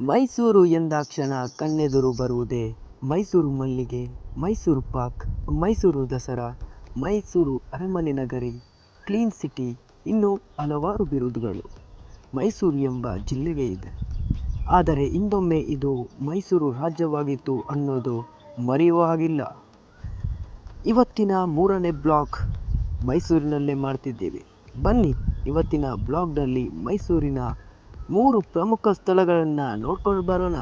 ಮೈಸೂರು ಎಂದಾಕ್ಷಣ ಕಣ್ಣೆದುರು ಬರುವುದೇ ಮೈಸೂರು ಮಲ್ಲಿಗೆ, ಮೈಸೂರು ಪಾಕ್, ಮೈಸೂರು ದಸರಾ, ಮೈಸೂರು ಅರಮನೆ ನಗರಿ, ಕ್ಲೀನ್ ಸಿಟಿ, ಇನ್ನೂ ಹಲವಾರು ಬಿರುದುಗಳು ಮೈಸೂರು ಎಂಬ ಜಿಲ್ಲೆಗೆ ಇದೆ. ಆದರೆ ಹಿಂದೊಮ್ಮೆ ಇದು ಮೈಸೂರು ರಾಜ್ಯವಾಗಿತ್ತು ಅನ್ನೋದು ಮರೆಯುವ ಹಾಗಿಲ್ಲ. ಇವತ್ತಿನ 3ನೇ ಬ್ಲಾಗ್ ಮೈಸೂರಿನಲ್ಲೇ ಮಾಡ್ತಿದ್ದೇವೆ. ಬನ್ನಿ, ಇವತ್ತಿನ ಬ್ಲಾಗ್ನಲ್ಲಿ ಮೈಸೂರಿನ 3 ಪ್ರಮುಖ ಸ್ಥಳಗಳನ್ನು ನೋಡ್ಕೊಂಡು ಬರೋಣ.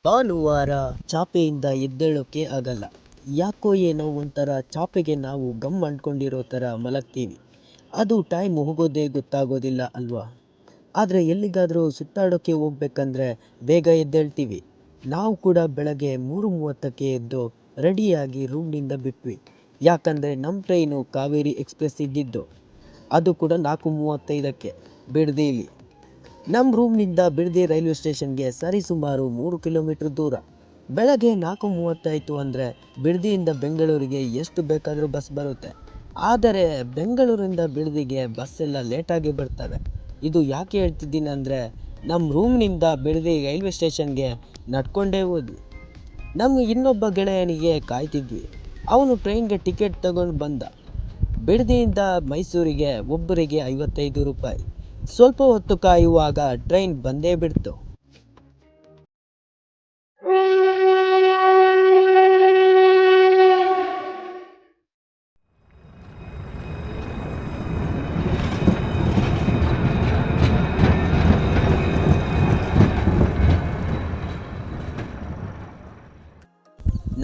ಭಾನುವಾರ ಚಾಪೆಯಿಂದ ಎದ್ದೇಳೋಕೆ ಆಗಲ್ಲ. ಯಾಕೋ ಏನೋ ಒಂಥರ ಚಾಪೆಗೆ ನಾವು ಗಮ್ ಅಂಟ್ಕೊಂಡಿರೋ ಥರ ಮಲಗ್ತೀವಿ. ಅದು ಟೈಮ್ ಹೋಗೋದೇ ಗೊತ್ತಾಗೋದಿಲ್ಲ ಅಲ್ವಾ. ಆದರೆ ಎಲ್ಲಿಗಾದರೂ ಸುತ್ತಾಡೋಕ್ಕೆ ಹೋಗ್ಬೇಕಂದ್ರೆ ಬೇಗ ಎದ್ದೇಳ್ತೀವಿ. ನಾವು ಕೂಡ ಬೆಳಗ್ಗೆ 3:30ಕ್ಕೆ ಎದ್ದು ರೆಡಿಯಾಗಿ ರೂಮ್ನಿಂದ ಬಿಟ್ವಿ. ಯಾಕಂದರೆ ನಮ್ಮ ಟ್ರೈನು ಕಾವೇರಿ ಎಕ್ಸ್ಪ್ರೆಸ್ ಇದ್ದಿದ್ದು. ಅದು ಕೂಡ 4:35ಕ್ಕೆ ಬಿಡದಿಲಿ. ನಮ್ಮ ರೂಮ್ನಿಂದ ಬಿಡದಿ ರೈಲ್ವೆ ಸ್ಟೇಷನ್ಗೆ ಸರಿಸುಮಾರು 3 ಕಿಲೋಮೀಟ್ರ್ ದೂರ. ಬೆಳಗ್ಗೆ 4:30 ಅಂದರೆ ಬಿಡದಿಯಿಂದ ಬೆಂಗಳೂರಿಗೆ ಎಷ್ಟು ಬೇಕಾದರೂ ಬಸ್ ಬರುತ್ತೆ. ಆದರೆ ಬೆಂಗಳೂರಿಂದ ಬಿಡದಿಗೆ ಬಸ್ಸೆಲ್ಲ ಲೇಟಾಗಿ ಬರ್ತವೆ. ಇದು ಯಾಕೆ ಹೇಳ್ತಿದ್ದೀನಿ ಅಂದರೆ, ನಮ್ಮ ರೂಮ್ನಿಂದ ಬಿಡದಿ ರೈಲ್ವೆ ಸ್ಟೇಷನ್ಗೆ ನಡ್ಕೊಂಡೇ ಹೋದ್ವಿ. ನಮಗೆ ಇನ್ನೊಬ್ಬ ಗೆಳೆಯನಿಗೆ ಕಾಯ್ತಿದ್ವಿ. ಅವನು ಟ್ರೈನ್ಗೆ ಟಿಕೆಟ್ ತಗೊಂಡು ಬಂದ. ಬಿಡದಿಯಿಂದ ಮೈಸೂರಿಗೆ ಒಬ್ಬರಿಗೆ 55 ರೂಪಾಯಿ. ಸ್ವಲ್ಪ ಹೊತ್ತು ಕಾಯುವಾಗ ಟ್ರೈನ್ ಬಂದೇ ಬಿಡ್ತು.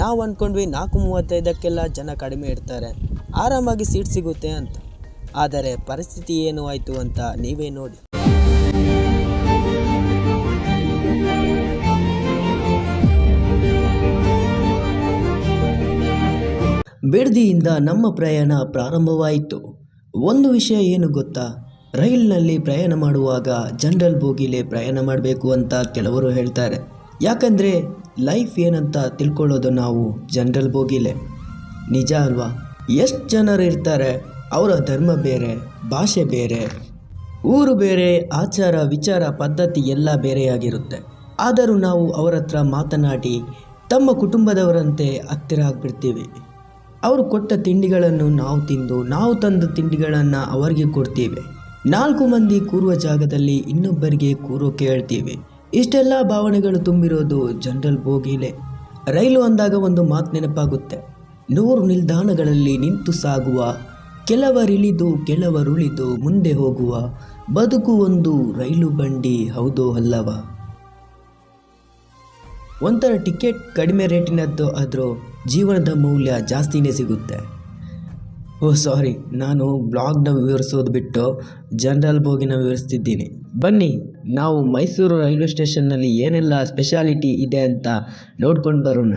ನಾವು ಅಂದ್ಕೊಂಡ್ವಿ 4:35ಕ್ಕೆಲ್ಲ ಜನ ಕಡಿಮೆ ಇರ್ತಾರೆ, ಆರಾಮಾಗಿ ಸೀಟ್ ಸಿಗುತ್ತೆ ಅಂತ. ಆದರೆ ಪರಿಸ್ಥಿತಿ ಏನು ಆಯಿತು ಅಂತ ನೀವೇ ನೋಡಿ. ಬಿಡದಿಯಿಂದ ನಮ್ಮ ಪ್ರಯಾಣ ಪ್ರಾರಂಭವಾಯಿತು. ಒಂದು ವಿಷಯ ಏನು ಗೊತ್ತಾ, ರೈಲಿನಲ್ಲಿ ಪ್ರಯಾಣ ಮಾಡುವಾಗ ಜನರಲ್ ಬೋಗಿಲೇ ಪ್ರಯಾಣ ಮಾಡಬೇಕು ಅಂತ ಕೆಲವರು ಹೇಳ್ತಾರೆ. ಯಾಕಂದರೆ ಲೈಫ್ ಏನಂತ ತಿಳ್ಕೊಳ್ಳೋದು ನಾವು ಜನರಲ್ ಬೋಗಿಲೇ. ನಿಜ ಅಲ್ವಾ? ಎಷ್ಟು ಜನರು ಇರ್ತಾರೆ, ಅವರ ಧರ್ಮ ಬೇರೆ, ಭಾಷೆ ಬೇರೆ, ಊರು ಬೇರೆ, ಆಚಾರ ವಿಚಾರ ಪದ್ಧತಿ ಎಲ್ಲ ಬೇರೆಯಾಗಿರುತ್ತೆ. ಆದರೂ ನಾವು ಅವರ ಹತ್ರ ಮಾತನಾಡಿ ತಮ್ಮ ಕುಟುಂಬದವರಂತೆ ಹತ್ತಿರ ಆಗಿಬಿಡ್ತೀವಿ. ಅವರು ಕೊಟ್ಟ ತಿಂಡಿಗಳನ್ನು ನಾವು ತಿಂದು, ನಾವು ತಂದ ತಿಂಡಿಗಳನ್ನು ಅವರಿಗೆ ಕೊಡ್ತೀವಿ. 4 ಮಂದಿ ಕೂರುವ ಜಾಗದಲ್ಲಿ ಇನ್ನೊಬ್ಬರಿಗೆ ಕೂರೋಕೆ ಹೇಳ್ತೀವಿ. ಇಷ್ಟೆಲ್ಲ ಭಾವನೆಗಳು ತುಂಬಿರೋದು ಜನರಲ್ ಬೋಗಿಲೇ. ರೈಲು ಅಂದಾಗ ಒಂದು ಮಾತು ನೆನಪಾಗುತ್ತೆ. 100 ನಿಲ್ದಾಣಗಳಲ್ಲಿ ನಿಂತು ಸಾಗುವ, ಕೆಲವರಿಳಿದು ಕೆಲವರುಳಿದು ಮುಂದೆ ಹೋಗುವ ಬದುಕು ಒಂದು ರೈಲು ಬಂಡಿ, ಹೌದೋ ಅಲ್ಲವ? ಒಂಥರ ಟಿಕೆಟ್ ಕಡಿಮೆ ರೇಟಿನದ್ದು, ಆದರೂ ಜೀವನದ ಮೌಲ್ಯ ಜಾಸ್ತಿನೇ ಸಿಗುತ್ತೆ. ಸಾರಿ, ನಾನು ಬ್ಲಾಗ್ನ ವಿವರಿಸೋದು ಬಿಟ್ಟು ಜನರಲ್ ಬೋಗಿನ ವಿವರಿಸ್ತಿದ್ದೀನಿ. ಬನ್ನಿ, ನಾವು ಮೈಸೂರು ರೈಲ್ವೆ ಸ್ಟೇಷನ್ನಲ್ಲಿ ಏನೆಲ್ಲ ಸ್ಪೆಷಾಲಿಟಿ ಇದೆ ಅಂತ ನೋಡ್ಕೊಂಡು ಬರೋಣ.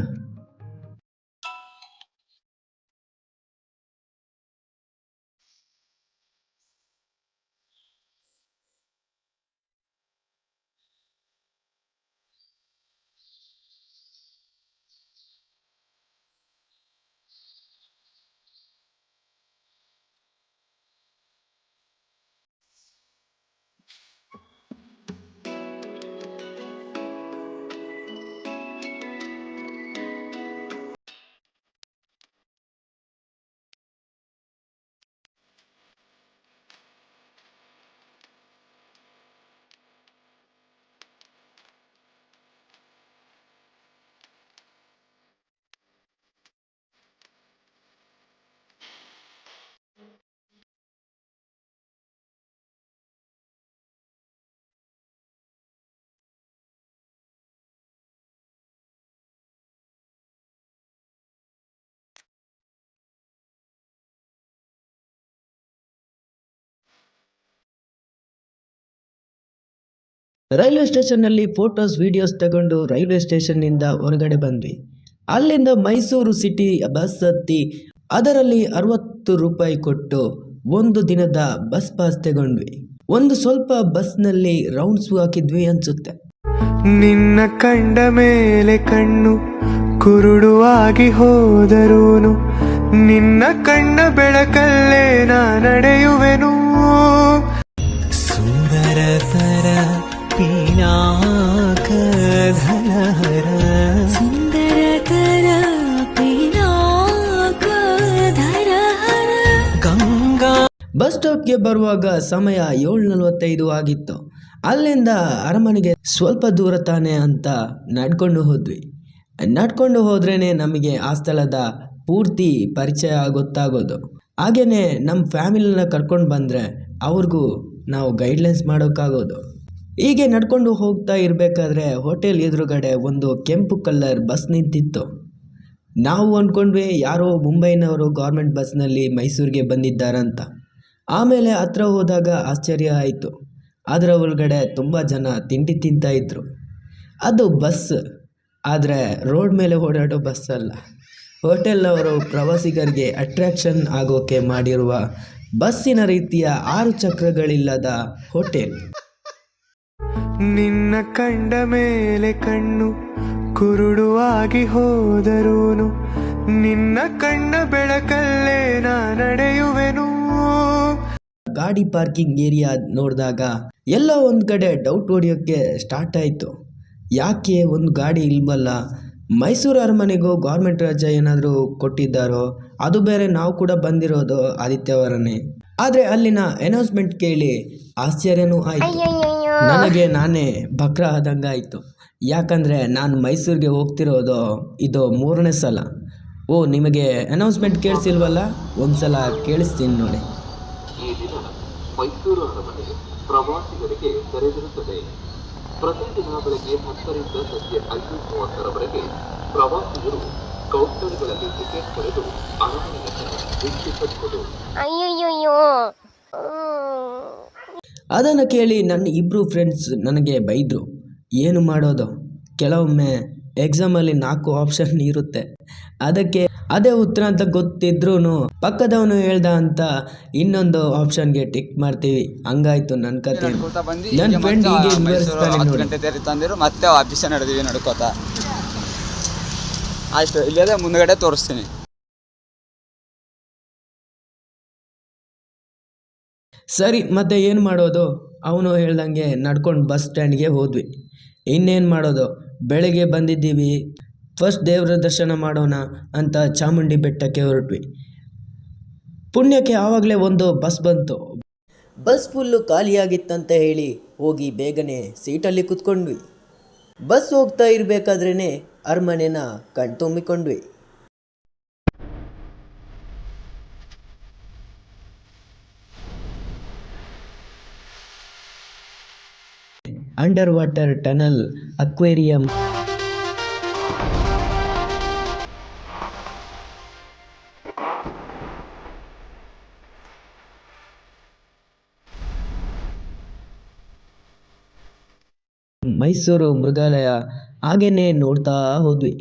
ರೈಲ್ವೆ ಸ್ಟೇಷನ್ನಲ್ಲಿ ಫೋಟೋಸ್ ವಿಡಿಯೋಸ್ ತಗೊಂಡು ರೈಲ್ವೆ ಸ್ಟೇಷನ್ನಿಂದ ಹೊರಗಡೆ ಬಂದ್ವಿ. ಅಲ್ಲಿಂದ ಮೈಸೂರು ಸಿಟಿ ಬಸ್ ಹತ್ತಿ ಅದರಲ್ಲಿ 60 ರೂಪಾಯಿ ಕೊಟ್ಟು ಒಂದು ದಿನದ ಬಸ್ ಪಾಸ್ ತಗೊಂಡ್ವಿ. ಒಂದು ಸ್ವಲ್ಪ ಬಸ್ನಲ್ಲಿ ರೌಂಡ್ಸ್ ಹಾಕಿದ್ವಿ ಅನ್ಸುತ್ತೆ. ನಿನ್ನ ಕಂಡ ಮೇಲೆ ಕಣ್ಣು ಕುರುಡುವಾಗಿ ಹೋದರೂನು ನಿನ್ನ ಕಣ್ಣ ಬೆಳಕಲ್ಲೇ ನಾ ನಡೆಯುವೆನು. ಸುಂದರ ಬಸ್ ಸ್ಟಾಪ್ಗೆ ಬರುವಾಗ ಸಮಯ 7:45 ಆಗಿತ್ತು. ಅಲ್ಲಿಂದ ಅರಮನೆಗೆ ಸ್ವಲ್ಪ ದೂರ ತಾನೆ ಅಂತ ನಡ್ಕೊಂಡು ಹೋದ್ವಿ. ನಡ್ಕೊಂಡು ಹೋದ್ರೇ ನಮಗೆ ಆ ಸ್ಥಳದ ಪೂರ್ತಿ ಪರಿಚಯ ಗೊತ್ತಾಗೋದು. ಹಾಗೆಯೇ ನಮ್ಮ ಫ್ಯಾಮಿಲಿನ ಕರ್ಕೊಂಡು ಬಂದರೆ ಅವ್ರಿಗೂ ನಾವು ಗೈಡ್ಲೈನ್ಸ್ ಮಾಡೋಕ್ಕಾಗೋದು. ಹೀಗೆ ನಡ್ಕೊಂಡು ಹೋಗ್ತಾ ಇರಬೇಕಾದ್ರೆ ಹೋಟೆಲ್ ಎದುರುಗಡೆ ಒಂದು ಕೆಂಪು ಕಲರ್ ಬಸ್ ನಿಂತಿತ್ತು. ನಾವು ಅಂದ್ಕೊಂಡ್ವಿ ಯಾರೋ ಮುಂಬೈನವರು ಗೌರ್ಮೆಂಟ್ ಬಸ್ನಲ್ಲಿ ಮೈಸೂರಿಗೆ ಬಂದಿದ್ದಾರಂತ. ಆಮೇಲೆ ಹತ್ರ ಹೋದಾಗ ಆಶ್ಚರ್ಯ ಆಯಿತು. ಅದರ ಒಳಗಡೆ ತುಂಬ ಜನ ತಿಂಡಿ ತಿಂತಾಯಿದ್ರು. ಅದು ಬಸ್, ಆದರೆ ರೋಡ್ ಮೇಲೆ ಓಡಾಡೋ ಬಸ್ ಅಲ್ಲ. ಹೋಟೆಲ್ನವರು ಪ್ರವಾಸಿಗರಿಗೆ ಅಟ್ರಾಕ್ಷನ್ ಆಗೋಕೆ ಮಾಡಿರುವ ಬಸ್ಸಿನ ರೀತಿಯ 6 ಚಕ್ರಗಳಿಲ್ಲದ ಹೋಟೆಲ್. ನಿನ್ನ ಕಂಡ ಮೇಲೆ ಕಣ್ಣು ಕುರುಡುವಾಗಿ ಹೋದರೂನು ನಿನ್ನ ಕಣ್ಣ ಬೆಳಕಲ್ಲೇ ನಾ ನಡೆಯುವೆನು. ಗಾಡಿ ಪಾರ್ಕಿಂಗ್ ಏರಿಯಾ ನೋಡಿದಾಗ ಎಲ್ಲ ಒಂದು ಕಡೆ ಡೌಟ್ ಹೊಡೆಯೋಕ್ಕೆ ಸ್ಟಾರ್ಟ್ ಆಯಿತು. ಯಾಕೆ ಒಂದು ಗಾಡಿ ಇಲ್ವಲ್ಲ? ಮೈಸೂರು ಅರಮನೆಗೂ ಗೌರ್ಮೆಂಟ್ ರಜೆ ಏನಾದರೂ ಕೊಟ್ಟಿದ್ದಾರೋ? ಅದು ಬೇರೆ ನಾವು ಕೂಡ ಬಂದಿರೋದು ಆದಿತ್ಯವಾರನೇ. ಆದರೆ ಅಲ್ಲಿನ ಅನೌನ್ಸ್ಮೆಂಟ್ ಕೇಳಿ ಆಶ್ಚರ್ಯನೂ ಆಯಿತು. ನನಗೆ ನಾನೇ ಬಕ್ರ ಆದಂಗಾಯಿತು. ಯಾಕಂದರೆ ನಾನು ಮೈಸೂರಿಗೆ ಹೋಗ್ತಿರೋದು ಇದು 3ನೇ ಸಲ. ಓ, ನಿಮಗೆ ಅನೌನ್ಸ್ಮೆಂಟ್ ಕೇಳಿಸಿಲ್ವಲ್ಲ? ಒಂದು ಸಲ ಕೇಳಿಸ್ತೀನಿ ನೋಡಿ. ಈ ದಿನ ಮೈಸೂರು ಅರಮನೆ ಪ್ರವಾಸಿಗರಿಗೆ ತೆರೆದಿರುತ್ತದೆ. ಪ್ರತಿದಿನ ಬೆಳಗ್ಗೆ 10ರಿಂದ ಸಂಜೆ 5:30ರವರೆಗೆ ಪ್ರವಾಸಿಗರು ಕೌಂಟರ್ಗಳಲ್ಲಿ ಟಿಕೆಟ್ ಪಡೆದು ಅರಮನೆಯನ್ನು ವೀಕ್ಷಿಸಬಹುದು. ಅದನ್ನು ಕೇಳಿ ನನ್ನ ಇಬ್ಬರು ಫ್ರೆಂಡ್ಸ್ ನನಗೆ ಬೈದರು. ಏನು ಮಾಡೋದು, ಕೆಲವೊಮ್ಮೆ ಎಕ್ಸಾಮಲ್ಲಿ 4 ಆಪ್ಷನ್ ಇರುತ್ತೆ. ಅದಕ್ಕೆ ಅದೇ ಉತ್ತರ ಅಂತ ಗೊತ್ತಿದ್ರೂ ಪಕ್ಕದವನು ಹೇಳ್ದ ಅಂತ ಇನ್ನೊಂದು ಆಪ್ಷನ್ಗೆ ಟಿಕ್ ಮಾಡ್ತೀವಿ. ಹಂಗಾಯ್ತು ನನ್ನ ಕತೆ. ನನ್ನ ಫ್ರೆಂಡ್ ಹೀಗೆ ವಿವರಿಸ್ತಾನೆ ನೋಡಿ. ತಂದಿರು ಮತ್ತೆ ಆಫೀಸ ನಡೆದಿವಿ ನಡ್ಕೋತಾ. ಅಷ್ಟು ಇಲ್ಲದೆ ಮುಂದ್ಗಡೆ ತೋರಿಸ್ತೀನಿ. ಸರಿ, ಮತ್ತೆ ಏನು ಮಾಡೋದು? ಅವನು ಹೇಳ್ದಂಗೆ ನಡ್ಕೊಂಡು ಬಸ್ ಸ್ಟ್ಯಾಂಡ್ಗೆ ಹೋದ್ವಿ. ಇನ್ನೇನು ಮಾಡೋದು, ಬೆಳಗ್ಗೆ ಬಂದಿದ್ದೀವಿ, ಫಸ್ಟ್ ದೇವರ ದರ್ಶನ ಮಾಡೋಣ ಅಂತ ಚಾಮುಂಡಿ ಬೆಟ್ಟಕ್ಕೆ ಹೊರಟ್ವಿ. ಪುಣ್ಯಕ್ಕೆ ಆವಾಗಲೇ ಒಂದು ಬಸ್ ಬಂತು. ಬಸ್ ಫುಲ್ಲು ಖಾಲಿಯಾಗಿತ್ತಂತ ಹೇಳಿ ಹೋಗಿ ಬೇಗನೆ ಸೀಟಲ್ಲಿ ಕೂತ್ಕೊಂಡ್ವಿ. ಬಸ್ ಹೋಗ್ತಾ ಇರಬೇಕಾದ್ರೇ ಅರಮನೆನ ಕಣ್ತುಂಬಿಕೊಂಡ್ವಿ. Underwater tunnel, aquarium, Mysuru ಮೃಗಾಲಯ ಹಾಗೇನೆ ನೋಡ್ತಾ ಹೋದ್ವಿ.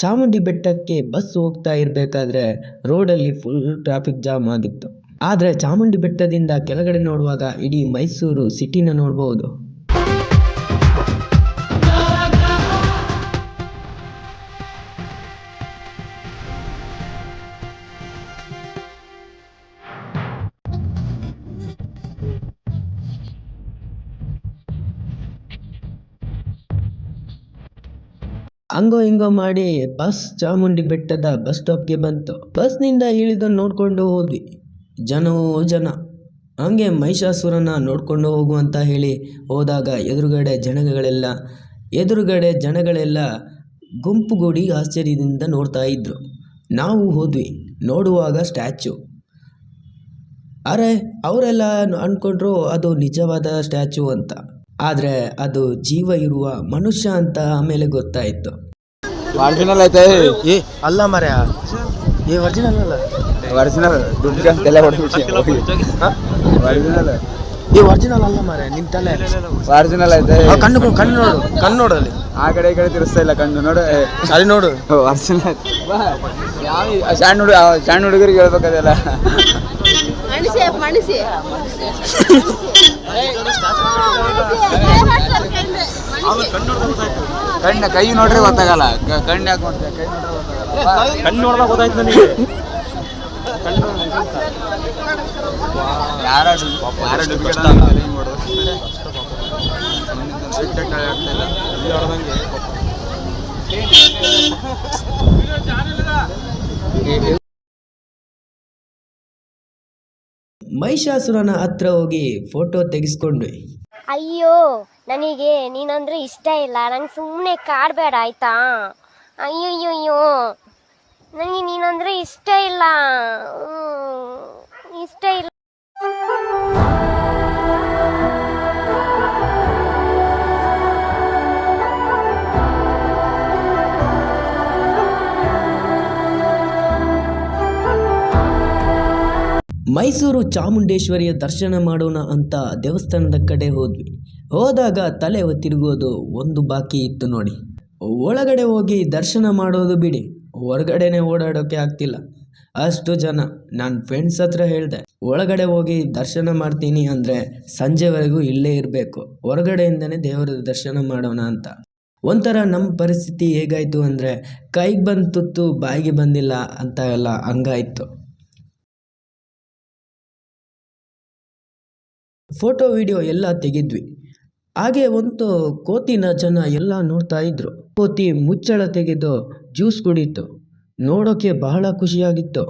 ಚಾಮುಂಡಿ ಬೆಟ್ಟಕ್ಕೆ ಬಸ್ ಹೋಗ್ತಾ ಇರಬೇಕಾದ್ರೆ ರೋಡಲ್ಲಿ ಫುಲ್ ಟ್ರಾಫಿಕ್ ಜಾಮ್ ಆಗಿತ್ತು. ಆದರೆ ಚಾಮುಂಡಿ ಬೆಟ್ಟದಿಂದ ಕೆಳಗಡೆ ನೋಡುವಾಗ ಇಡೀ ಮೈಸೂರು ಸಿಟಿನ ನೋಡ್ಬೋದು. ಹಂಗೋ ಹಿಂಗೋ ಮಾಡಿ ಬಸ್ ಚಾಮುಂಡಿ ಬೆಟ್ಟದ ಬಸ್ ಸ್ಟಾಪ್ಗೆ ಬಂತು. ಬಸ್ನಿಂದ ಇಳಿದು ನೋಡ್ಕೊಂಡು ಹೋದ್ವಿ. ಜನವೋ ಜನ. ಹಂಗೆ ಮಹಿಷಾಸುರನ ನೋಡ್ಕೊಂಡು ಹೋಗುವಂತ ಹೇಳಿ ಹೋದಾಗ ಎದುರುಗಡೆ ಜನಗಳೆಲ್ಲ ಗುಂಪುಗೂಡಿ ಆಶ್ಚರ್ಯದಿಂದ ನೋಡ್ತಾ ಇದ್ರು. ನಾವು ಹೋದ್ವಿ. ನೋಡುವಾಗ ಸ್ಟ್ಯಾಚು. ಅರೆ, ಅವರೆಲ್ಲ ಅಂದ್ಕೊಂಡ್ರು ಅದು ನಿಜವಾದ ಸ್ಟ್ಯಾಚು ಅಂತ. ಆದರೆ ಅದು ಜೀವ ಇರುವ ಮನುಷ್ಯ ಅಂತ ಆಮೇಲೆ ಗೊತ್ತಾಯಿತು. ಒರಿಜಿನಲ್ ಐತೆ. ಏ ಅಲ್ಲ ಮರ್ಯಾ, ಏ ಒರಿಜಿನಲ್ ಅಲ್ಲ, ಒರಿಜಿನಲ್ ದುಡ್ಡು ತಲೆ ಹೊಡೆದ್ಬಿಟ್ಟು ಒರಿಜಿನಲ್ ಈ ಒರಿಜಿನಲ್ ಅಲ್ಲ ಮಾರ್ರೆ, ನಿನ್ ತಲೆ. ಒರಿಜಿನಲ್ ಐತೆ. ಕಣ್ಣು ನೋಡು ಅಲ್ಲಿ. ಆ ಕಡೆ ಈ ಕಡೆ ತಿರ್ಸ್ತಾ ಇಲ್ಲ ಕಣ್ಣು ನೋಡು. ಅಲ್ಲಿ ನೋಡು. ಒರಿಜಿನಲ್ ಐತೆ. ಯಾವ ಸಣ್ಣ ಹುಡುಗರಿಗೆ ಹೇಳ್ಬೇಕದೆಲ್ಲ. ಕಣ್ಣ ಕೈ ನೋಡ್ರಿ ಗೊತ್ತಾಗಲ್ಲ. ಕಣ್ಣು ಯಾಕೆ ನೋಡ್ತೀಯ? ಕೈ ನೋಡ್ರಿ ಗೊತ್ತಾಗಲ್ಲ. ಕಣ್ಣು ನೋಡ್ದಾಗ ಗೊತ್ತಾಯ್ತು ನನಗೆ. ಯಾರ ಮಹಿಷಾಸುರನ ಹತ್ರ ಹೋಗಿ ಫೋಟೋ ತೆಗೆಸ್ಕೊಂಡ್ವಿ. ಅಯ್ಯೋ ನನಗೆ ನೀನಂದ್ರೆ ಇಷ್ಟ ಇಲ್ಲ, ನಂಗೆ ಸುಮ್ಮನೆ ಕಾಡಬೇಡ ಆಯ್ತಾ. ಅಯ್ಯೋಯ್ಯೋ ನನಗೆ ನೀನಂದ್ರೆ ಇಷ್ಟ ಇಲ್ಲ. ಮೈಸೂರು ಚಾಮುಂಡೇಶ್ವರಿಯ ದರ್ಶನ ಮಾಡೋಣ ಅಂತ ದೇವಸ್ಥಾನದ ಕಡೆ ಹೋದಾಗ ತಲೆ ತಿರುಗೋದು ಒಂದು ಬಾಕಿ ಇತ್ತು ನೋಡಿ. ಒಳಗಡೆ ಹೋಗಿ ದರ್ಶನ ಮಾಡೋದು ಬಿಡಿ, ಹೊರಗಡೆನೆ ಓಡಾಡೋಕೆ ಆಗ್ತಿಲ್ಲ, ಅಷ್ಟು ಜನ. ನಾನು ಫ್ರೆಂಡ್ಸ್ ಹತ್ರ ಹೇಳಿದೆ, ಒಳಗಡೆ ಹೋಗಿ ದರ್ಶನ ಮಾಡ್ತೀನಿ ಅಂದರೆ ಸಂಜೆವರೆಗೂ ಇಲ್ಲೇ ಇರಬೇಕು, ಹೊರಗಡೆಯಿಂದನೇ ದೇವರ ದರ್ಶನ ಮಾಡೋಣ ಅಂತ. ಒಂಥರ ನಮ್ಮ ಪರಿಸ್ಥಿತಿ ಹೇಗಾಯಿತು ಅಂದರೆ ಕೈಗೆ ಬಂದು ತುತ್ತು ಬಾಯಿಗೆ ಬಂದಿಲ್ಲ ಅಂತ ಎಲ್ಲ ಹಂಗಾಯಿತು. ಫೋಟೋ ವಿಡಿಯೋ ಎಲ್ಲ ತೆಗೆದ್ವಿ. ಹಾಗೆ ಒಂದು ಕೋತಿನ ಜನ ಎಲ್ಲ ನೋಡ್ತಾ ಇದ್ರು. ಕೋತಿ ಮುಚ್ಚಳ ತೆಗೆದು ಜ್ಯೂಸ್ ಕುಡಿತು. ನೋಡೋಕೆ ಬಹಳ ಖುಷಿಯಾಗಿತ್ತು.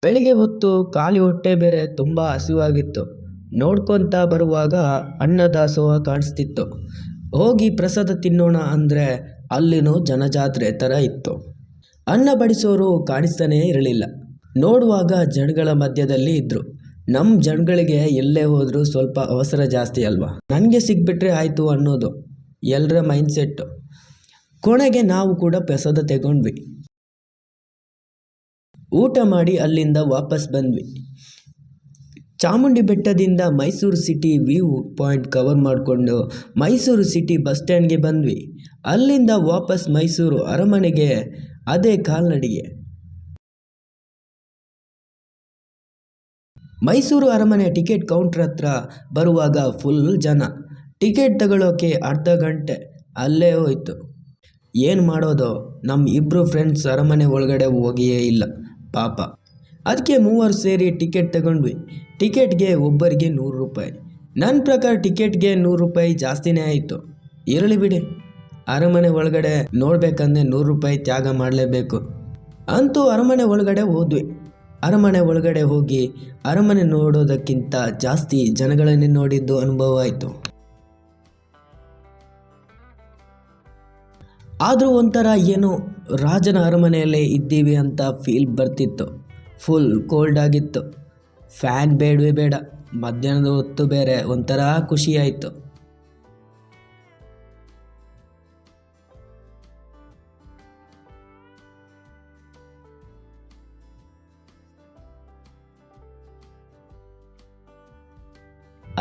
ಬೆಳಿಗ್ಗೆ ಹೊತ್ತು ಖಾಲಿ ಹೊಟ್ಟೆ ಬೇರೆ ತುಂಬ ಹಸಿವಾಗಿತ್ತು. ನೋಡ್ಕೊತ ಬರುವಾಗ ಅನ್ನದಾಸೋಹ ಕಾಣಿಸ್ತಿತ್ತು. ಹೋಗಿ ಪ್ರಸಾದ ತಿನ್ನೋಣ ಅಂದರೆ ಅಲ್ಲಿನೂ ಜನಜಾತ್ರೆ ಥರ ಇತ್ತು. ಅನ್ನ ಬಡಿಸೋರು ಕಾಣಿಸ್ತಾನೇ ಇರಲಿಲ್ಲ. ನೋಡುವಾಗ ಜನಗಳ ಮಧ್ಯದಲ್ಲಿ ಇದ್ದರು. ನಮ್ಮ ಜನಗಳಿಗೆ ಎಲ್ಲೇ ಹೋದರೂ ಸ್ವಲ್ಪ ಅವಸರ ಜಾಸ್ತಿ ಅಲ್ವಾ, ನನಗೆ ಸಿಗ್ಬಿಟ್ರೆ ಆಯಿತು ಅನ್ನೋದು ಎಲ್ಲರ ಮೈಂಡ್ಸೆಟ್ಟು. ಕೊನೆಗೆ ನಾವು ಕೂಡ ಪ್ರಸಾದ ತಗೊಂಡ್ವಿ. ಊಟ ಮಾಡಿ ಅಲ್ಲಿಂದ ವಾಪಸ್ ಬಂದ್ವಿ. ಚಾಮುಂಡಿ ಬೆಟ್ಟದಿಂದ Mysuru city view point cover ಮಾಡಿಕೊಂಡು ಮೈಸೂರು ಸಿಟಿ ಬಸ್ ಸ್ಟ್ಯಾಂಡ್ಗೆ ಬಂದ್ವಿ. ಅಲ್ಲಿಂದ ವಾಪಸ್ ಮೈಸೂರು ಅರಮನೆಗೆ ಅದೇ ಕಾಲ್ನಡಿಗೆ. ಮೈಸೂರು ಅರಮನೆ ಟಿಕೆಟ್ ಕೌಂಟರ್ ಹತ್ರ ಬರುವಾಗ ಫುಲ್ ಜನ. ಟಿಕೆಟ್ ತಗೊಳ್ಳೋಕೆ ಅರ್ಧ ಗಂಟೆ ಅಲ್ಲೇ ಹೋಯ್ತು. ಏನು ಮಾಡೋದು, ನಮ್ಮ ಇಬ್ಬರು ಫ್ರೆಂಡ್ಸ್ ಅರಮನೆ ಒಳಗಡೆ ಹೋಗಿಯೇ ಇಲ್ಲ ಪಾಪ. ಅದಕ್ಕೆ 3 ಸೇರಿ ಟಿಕೆಟ್ ತಗೊಂಡ್ವಿ. ಟಿಕೆಟ್ಗೆ ಒಬ್ಬರಿಗೆ 100 ರೂಪಾಯಿ. ನನ್ನ ಪ್ರಕಾರ ಟಿಕೆಟ್ಗೆ 100 ರೂಪಾಯಿ ಜಾಸ್ತಿನೇ ಆಯಿತು. ಇರಲಿ ಬಿಡಿ, ಅರಮನೆ ಒಳಗಡೆ ನೋಡಬೇಕಂದ್ರೆ 100 ರೂಪಾಯಿ ತ್ಯಾಗ ಮಾಡಲೇಬೇಕು. ಅಂತೂ ಅರಮನೆ ಒಳಗಡೆ ಹೋದ್ವಿ. ಅರಮನೆ ಒಳಗಡೆ ಹೋಗಿ ಅರಮನೆ ನೋಡೋದಕ್ಕಿಂತ ಜಾಸ್ತಿ ಜನಗಳನ್ನೇ ನೋಡಿದ್ದು ಅನುಭವ ಆಯಿತು. ಆದರೂ ಒಂಥರ ಏನೋ ರಾಜನ ಅರಮನೆಯಲ್ಲೇ ಇದ್ದೀವಿ ಅಂತ ಫೀಲ್ ಬರ್ತಿತ್ತು. ಫುಲ್ ಕೋಲ್ಡ್ ಆಗಿತ್ತು. ಫ್ಯಾನ್ ಬೇಡವೇ ಬೇಡ. ಮಧ್ಯಾಹ್ನದ ಹೊತ್ತು ಬೇರೆ ಒಂಥರ ಖುಷಿಯಾಯಿತು.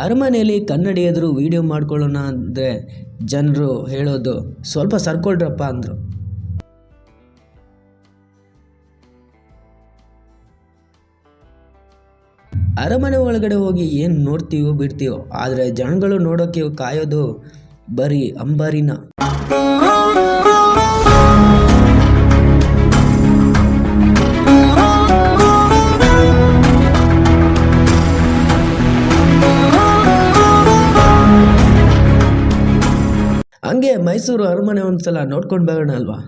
ಅರಮನೆಯಲ್ಲಿ ಕನ್ನಡಿ ಎದುರು ವಿಡಿಯೋ ಮಾಡ್ಕೊಳ್ಳೋಣ ಅಂದರೆ ಜನರು ಹೇಳೋದು ಸ್ವಲ್ಪ ಸರ್ಕೊಳ್ರಪ್ಪ ಅಂದರು. ಅರಮನೆ ಒಳಗಡೆ ಹೋಗಿ ಏನು ನೋಡ್ತೀವೋ ಬಿಡ್ತೀವೋ, ಆದರೆ ಜನಗಳು ನೋಡೋಕ್ಕೆ ಕಾಯೋದು ಬರೀ ಅಂಬಾರಿನ. ಹಂಗೆ ಮೈಸೂರು ಅರಮನೆ ಒಂದ್ಸಲ ನೋಡ್ಕೊಂಡು ಬರೋಣ ಅಲ್ವಾ.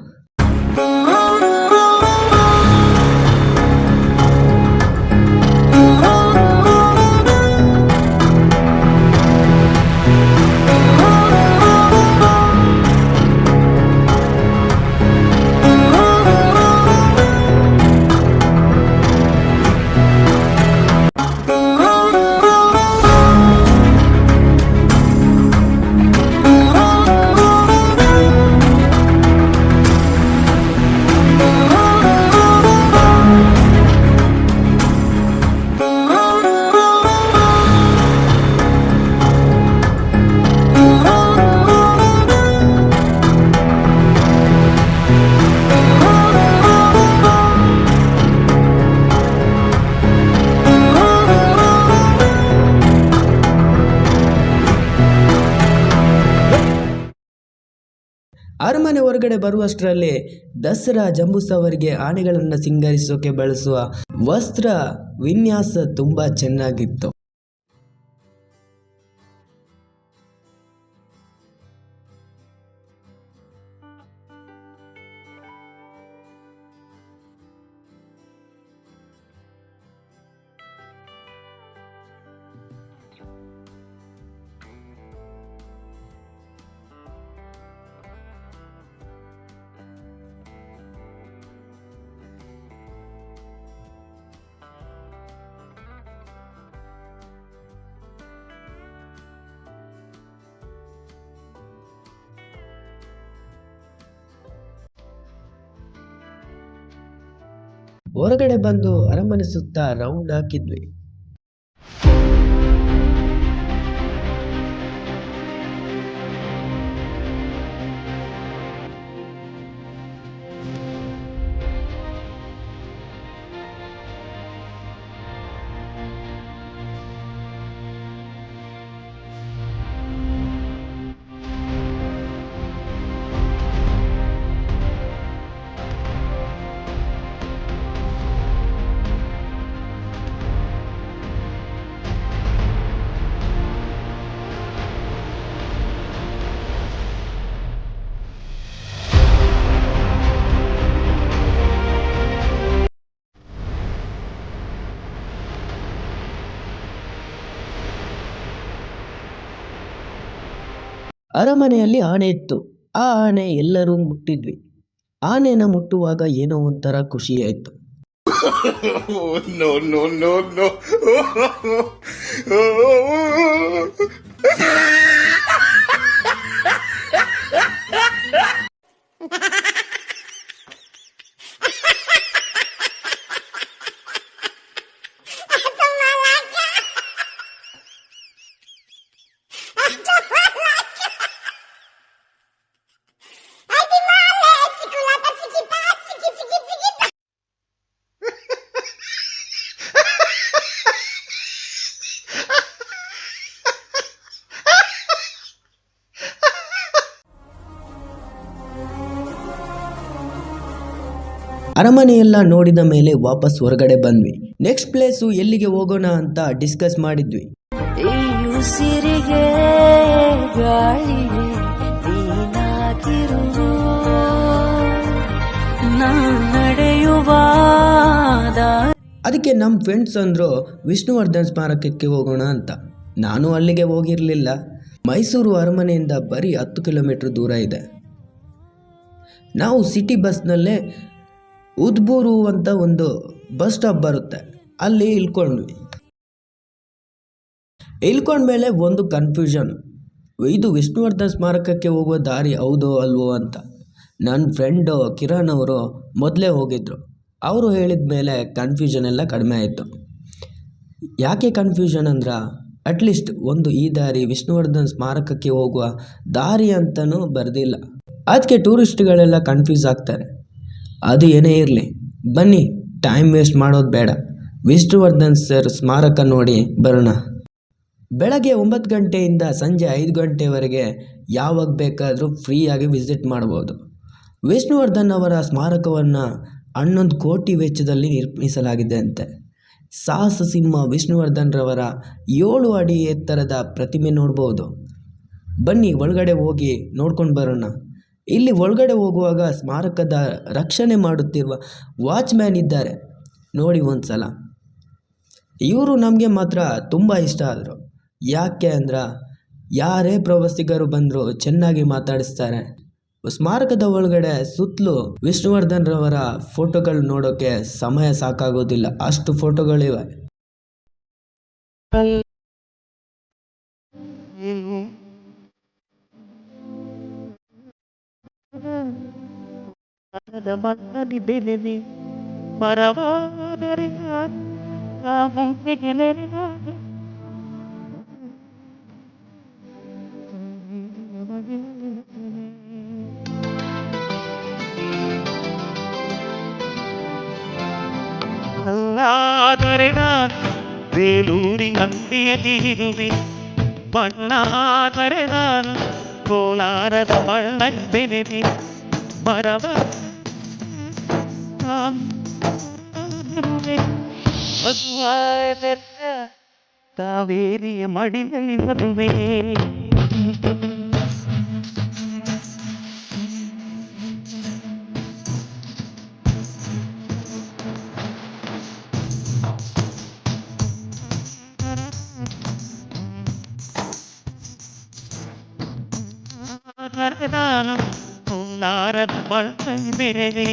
ಅರಮನೆ ಹೊರಗಡೆ ಬರುವಷ್ಟರಲ್ಲಿ ದಸರಾ ಜಂಬೂಸವರಿಗೆ ಆನೆಗಳನ್ನು ಸಿಂಗರಿಸೋಕೆ ಬಳಸುವ ವಸ್ತ್ರ ವಿನ್ಯಾಸ ತುಂಬ ಚೆನ್ನಾಗಿತ್ತು. ಹೊರಗಡೆ ಬಂದು ಅರಮನೆ ಸುತ್ತ ರೌಂಡ್ ಹಾಕಿದ್ವಿ. ಅರಮನೆಯಲ್ಲಿ ಆನೆ ಇತ್ತು. ಆ ಆನೆ ಎಲ್ಲರೂ ಮುಟ್ಟಿದ್ವಿ. ಆನೆನ ಮುಟ್ಟುವಾಗ ಏನೋ ಒಂಥರ ಖುಷಿ ಆಯ್ತು. ಅರಮನೆಯೆಲ್ಲ ನೋಡಿದ ಮೇಲೆ ವಾಪಸ್ ಹೊರಗಡೆ ಬಂದ್ವಿ. ನೆಕ್ಸ್ಟ್ ಪ್ಲೇಸು ಎಲ್ಲಿಗೆ ಹೋಗೋಣ ಅಂತ ಡಿಸ್ಕಸ್ ಮಾಡಿದ್ವಿ. ಅದಕ್ಕೆ ನಮ್ಮ ಫ್ರೆಂಡ್ಸ್ ಅಂದರು ವಿಷ್ಣುವರ್ಧನ್ ಸ್ಮಾರಕಕ್ಕೆ ಹೋಗೋಣ ಅಂತ. ನಾನು ಅಲ್ಲಿಗೆ ಹೋಗಿರಲಿಲ್ಲ. ಮೈಸೂರು ಅರಮನೆಯಿಂದ ಬರೀ 10 ಕಿಲೋಮೀಟರ್ ದೂರ ಇದೆ. ನಾವು ಸಿಟಿ ಬಸ್ನಲ್ಲೇ ಉದ್ಬೂರು ಅಂತ ಒಂದು ಬಸ್ ಸ್ಟಾಪ್ ಬರುತ್ತೆ, ಅಲ್ಲಿ ಇಳ್ಕೊಂಡ್ವಿ. ಇಳ್ಕೊಂಡ್ಮೇಲೆ ಒಂದು ಕನ್ಫ್ಯೂಷನ್, ಇದು ವಿಷ್ಣುವರ್ಧನ್ ಸ್ಮಾರಕಕ್ಕೆ ಹೋಗುವ ದಾರಿ ಹೌದೋ ಅಲ್ವೋ ಅಂತ. ನನ್ನ ಫ್ರೆಂಡು ಕಿರಣ್ ಅವರು ಮೊದಲೇ ಹೋಗಿದ್ರು. ಅವರು ಹೇಳಿದ ಮೇಲೆ ಕನ್ಫ್ಯೂಷನ್ ಎಲ್ಲ ಕಡಿಮೆ ಆಯಿತು. ಯಾಕೆ ಕನ್ಫ್ಯೂಷನ್ ಅಂದ್ರೆ ಅಟ್ಲೀಸ್ಟ್ ಒಂದು ಈ ದಾರಿ ವಿಷ್ಣುವರ್ಧನ್ ಸ್ಮಾರಕಕ್ಕೆ ಹೋಗುವ ದಾರಿ ಅಂತಲೂ ಬರೆದಿಲ್ಲ. ಅದಕ್ಕೆ ಟೂರಿಸ್ಟ್ಗಳೆಲ್ಲ ಕನ್ಫ್ಯೂಸ್ ಆಗ್ತಾರೆ. ಅದು ಏನೇ ಇರಲಿ, ಬನ್ನಿ, ಟೈಮ್ ವೇಸ್ಟ್ ಮಾಡೋದು ಬೇಡ, ವಿಷ್ಣುವರ್ಧನ್ ಸರ್ ಸ್ಮಾರಕ ನೋಡಿ ಬರೋಣ. ಬೆಳಗ್ಗೆ 9 ಗಂಟೆಯಿಂದ ಸಂಜೆ 5 ಗಂಟೆವರೆಗೆ ಯಾವಾಗ ಬೇಕಾದರೂ ಫ್ರೀಯಾಗಿ ವಿಸಿಟ್ ಮಾಡ್ಬೋದು. ವಿಷ್ಣುವರ್ಧನ್ ಅವರ ಸ್ಮಾರಕವನ್ನು 11 ಕೋಟಿ ವೆಚ್ಚದಲ್ಲಿ ನಿರ್ಮಿಸಲಾಗಿದೆ ಅಂತೆ. ಸಾಹಸ ಸಿಂಹ ವಿಷ್ಣುವರ್ಧನ್ ರವರ 7 ಅಡಿ ಎತ್ತರದ ಪ್ರತಿಮೆ ನೋಡ್ಬೋದು. ಬನ್ನಿ ಒಳಗಡೆ ಹೋಗಿ ನೋಡ್ಕೊಂಡು ಬರೋಣ. ಇಲ್ಲಿ ಒಳಗಡೆ ಹೋಗುವಾಗ ಸ್ಮಾರಕದ ರಕ್ಷಣೆ ಮಾಡುತ್ತಿರುವ ವಾಚ್ಮ್ಯಾನ್ ಇದ್ದಾರೆ, ನೋಡಿ ಒಂದು ಸಲ. ಇವರು ನಮಗೆ ಮಾತ್ರ ತುಂಬ ಇಷ್ಟ ಆದರು. ಯಾಕೆ ಅಂದ್ರೆ ಯಾರೇ ಪ್ರವಾಸಿಗರು ಬಂದರೂ ಚೆನ್ನಾಗಿ ಮಾತಾಡಿಸ್ತಾರೆ. ಸ್ಮಾರಕದ ಒಳಗಡೆ ಸುತ್ತಲೂ ವಿಷ್ಣುವರ್ಧನ್ ರವರ ಫೋಟೋಗಳು ನೋಡೋಕ್ಕೆ ಸಮಯ ಸಾಕಾಗೋದಿಲ್ಲ, ಅಷ್ಟು ಫೋಟೋಗಳಿವೆ. ಅಲ್ಲಾದರೆ ನಾನು ಬೇಲೂರಿನಂದಿಯಲ್ಲಿರುವೆ, ಬಣ್ಣಾದರೆ ನಾನು ಕೋಲಾರದ ಬಳ್ಳನ್ ಬೆರೆದೆ ಮರವ ಮಧುವಾದ ಕಾವೇರಿಯ ಮಡಿಲಲ್ಲಿ ಮದುವೆ ಕೋಲಾರದ ಬಳ್ಳನ್ ಬೆರೆದೆ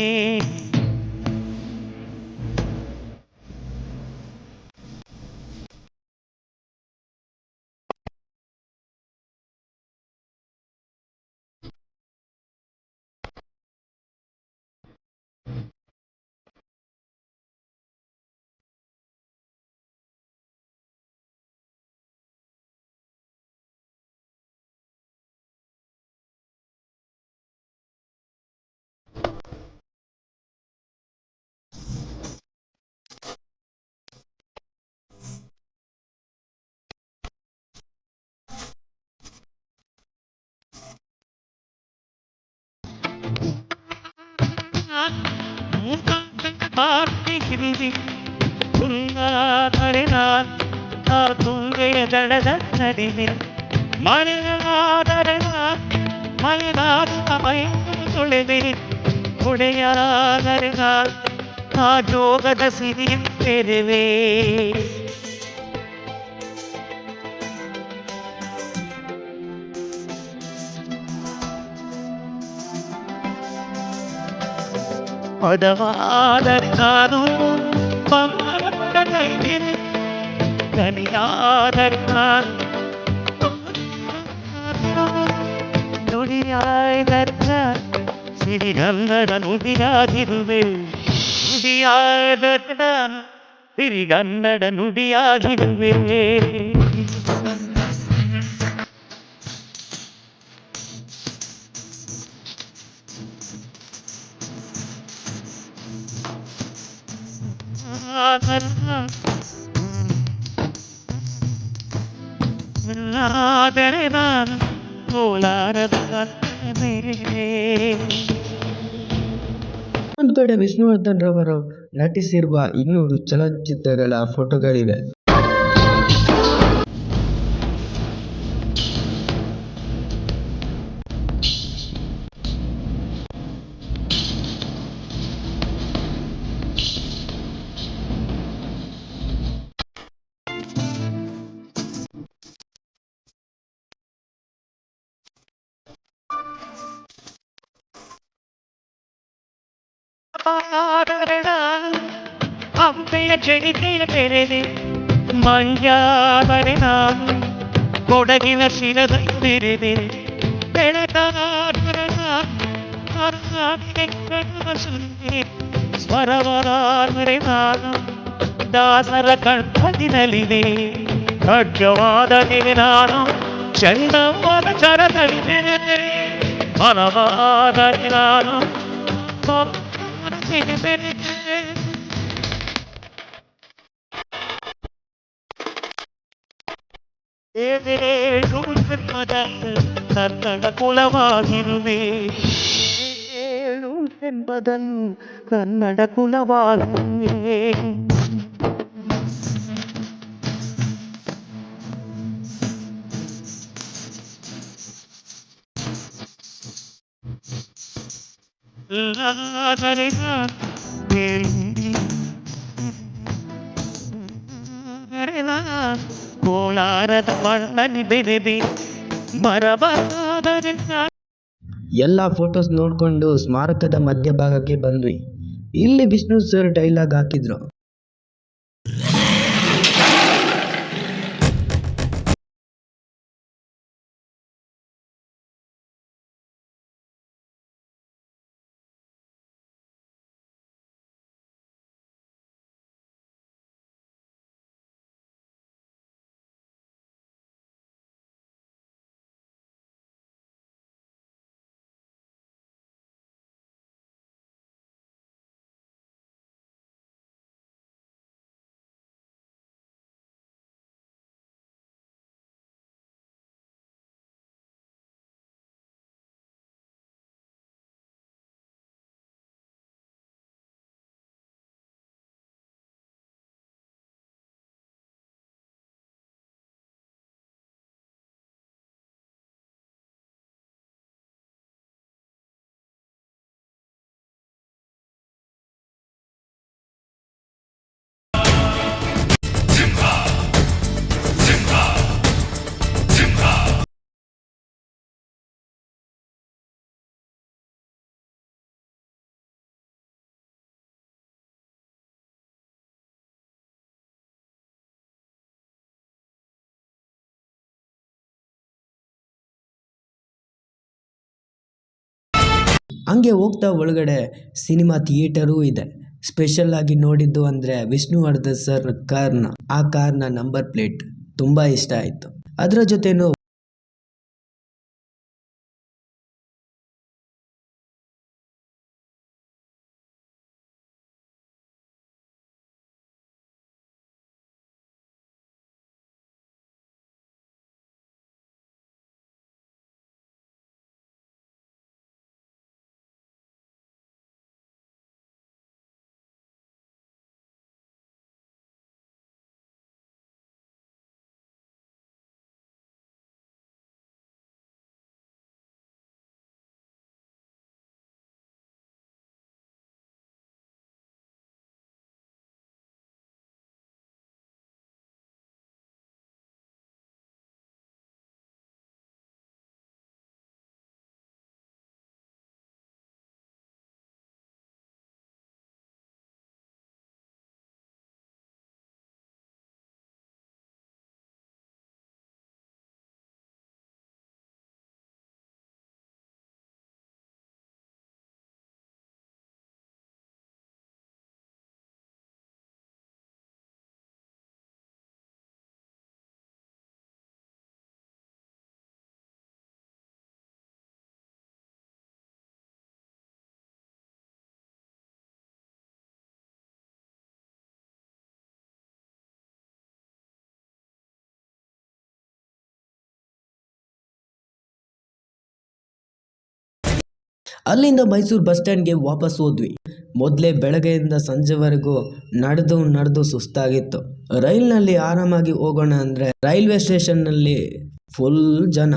ಪಾರ್ಟಿಗಿರಿ ತುಂಗಾದರೆ ನಾನು ಆ ತುಂಗೆಯ ದಡದ ನಡಿವೆ ಮಳೆಯಾದರೆ ಮಳೆಗಾದ ಮೈ ತುಳಿವೆ ಕುಡೆಯಾದರೆ ಆ ಜೋಗದ ಸಿರಿಯ ತೆರೆವೆ ಪದವಾದರೆ ನಾನು ಪಂಗಡದಲ್ಲಿದ್ದೇನೆ ದನಿಯಾದರೆ ನಾನು ನುಡಿಯಾದರೆ ನಾನು ಸಿರಿಗನ್ನಡ ನುಡಿಯಾಗಿರುವೆ ನುಡಿಯಾದರೆ ನಾನು ಸಿರಿಗನ್ನಡ ನುಡಿಯಾಗಿರುವೆ ಆದರೆ ನಾನು ಕೋಲಾರದ ಒಂದು ಕಡೆ ವಿಷ್ಣುವರ್ಧನ್ ರವರು ನಟಿಸಿರುವ 200 ಚಲನಚಿತ್ರಗಳ ಫೋಟೋಗಳಿವೆ. ಹಂಪೆಯ ಚರಿತೆಯ ತೆರೆದೆ ಮಂಡ್ಯಾದರೆ ನಾನು ಕೊಡಗಿನ ಶಿರದ ತೆರೆದೆ ಬೆಳಕಾದರೆ ಸುಂದಿ ಸ್ವರವರಾದರೆ ನಾನು ದಾಸರ ಕಂಠದಿನಲಿದೆ ಖಡ್ಗವಾದರೆ ನಾನು ಚಂದವರ ಚರದಲ್ಲಿದೆ ಮನವಾದರೆ ನಾನು ಕನ್ನಡ ಕುಲವಾಗಿರುವೆ ಎಂಬುದನ್ನು ಕನ್ನಡ ಕುಲವಾಗಿರುವೆ ಕೋಲಾರದ ಬಳ್ಳಲ್ಲಿ ಬೆರೆದೆ ಮರವಾದರೆ ಎಲ್ಲ ಫೋಟೋಸ್ ನೋಡ್ಕೊಂಡು ಸ್ಮಾರಕದ ಮಧ್ಯಭಾಗಕ್ಕೆ ಬಂದ್ವಿ. ಇಲ್ಲಿ ವಿಷ್ಣು ಸರ್ ಡೈಲಾಗ್ ಹಾಕಿದ್ರು. ಹಂಗೆ ಹೋಗ್ತಾ ಒಳಗಡೆ ಸಿನಿಮಾ ಥಿಯೇಟರೂ ಇದೆ. ಸ್ಪೆಷಲ್ ಆಗಿ ನೋಡಿದ್ದು ಅಂದರೆ ವಿಷ್ಣುವರ್ಧನ್ ಸರ್ ಕಾರ್ನ, ಆ ಕಾರ್ನ ನಂಬರ್ ಪ್ಲೇಟ್ ತುಂಬ ಇಷ್ಟ ಆಯಿತು. ಅದರ ಜೊತೆನೂ ಅಲ್ಲಿಂದ ಮೈಸೂರು ಬಸ್ ಸ್ಟ್ಯಾಂಡ್ಗೆ ವಾಪಸ್ ಹೋದ್ವಿ. ಮೊದಲೇ ಬೆಳಗ್ಗೆಯಿಂದ ಸಂಜೆವರೆಗೂ ನಡೆದು ಸುಸ್ತಾಗಿತ್ತು. ರೈಲ್ನಲ್ಲಿ ಆರಾಮಾಗಿ ಹೋಗೋಣ ಅಂದರೆ ರೈಲ್ವೆ ಸ್ಟೇಷನ್ನಲ್ಲಿ ಫುಲ್ ಜನ.